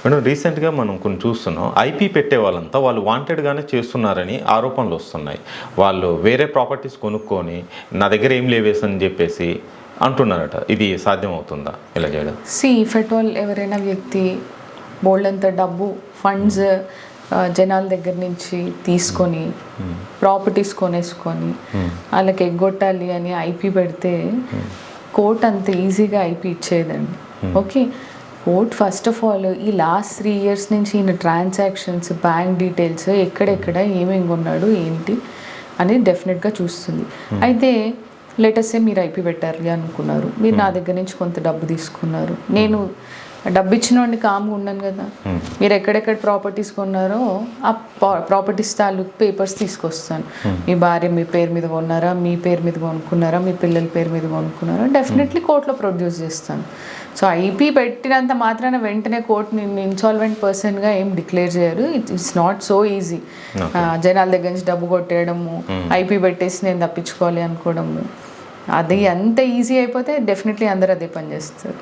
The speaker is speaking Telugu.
మేడం రీసెంట్గా మనం కొన్ని చూస్తున్నాం, ఐపీ పెట్టే వాళ్ళంతా వాళ్ళు వాంటెడ్గానే చేస్తున్నారని ఆరోపణలు వస్తున్నాయి. వాళ్ళు వేరే ప్రాపర్టీస్ కొనుక్కొని నా దగ్గర ఏం లేవేసని చెప్పేసి అంటున్నారట. ఇది సాధ్యమవుతుందా ఇలా చేయడం? ఇఫ్ ఎట్ ఆల్ ఎవరైనా వ్యక్తి బోల్డంత డబ్బు ఫండ్స్ జనాల దగ్గర నుంచి తీసుకొని ప్రాపర్టీస్ కొనేసుకొని వాళ్ళకి ఎగ్గొట్టాలి అని ఐపీ పెడితే కోర్ట్ అంత ఈజీగా ఐపీ ఇచ్చేదండి. Okay, court first of all ఈ లాస్ట్ 3 years నుంచి ఈయన ట్రాన్సాక్షన్స్, బ్యాంక్ డీటెయిల్స్, ఎక్కడెక్కడ ఏమేమి కొన్నాడు ఏంటి అనేది డెఫినెట్గా చూస్తుంది. అయితే లేటెస్టే మీరు ఐపీ పెట్టారు అనుకున్నారు, మీరు నా దగ్గర నుంచి కొంత డబ్బు తీసుకున్నారు, నేను డబ్బు ఇచ్చిన వాడిని కామ్గా ఉన్నాను కదా. మీరు ఎక్కడెక్కడ ప్రాపర్టీస్ కొన్నారో ఆ ప్రాపర్టీస్ తాలూకు పేపర్స్ తీసుకొస్తాను. మీ భార్య మీ పేరు మీద కొన్నారా, మీ పేరు మీద కొనుక్కున్నారా, మీ పిల్లల పేరు మీద కొనుక్కున్నారా, డెఫినెట్లీ కోర్టులో ప్రొడ్యూస్ చేస్తాను. సో ఐపీ పెట్టినంత మాత్రాన వెంటనే కోర్టు నిన్ను ఇన్సాల్వెంట్ పర్సన్గా ఏం డిక్లేర్ చేయరు. It's not so easy. జనాల దగ్గర నుంచి డబ్బు కొట్టేయడము, ఐపీ పెట్టేసి నేను తప్పించుకోవాలి అనుకోవడము, అది అంత ఈజీ అయిపోతే డెఫినెట్లీ అందరూ అదే పని చేస్తారు.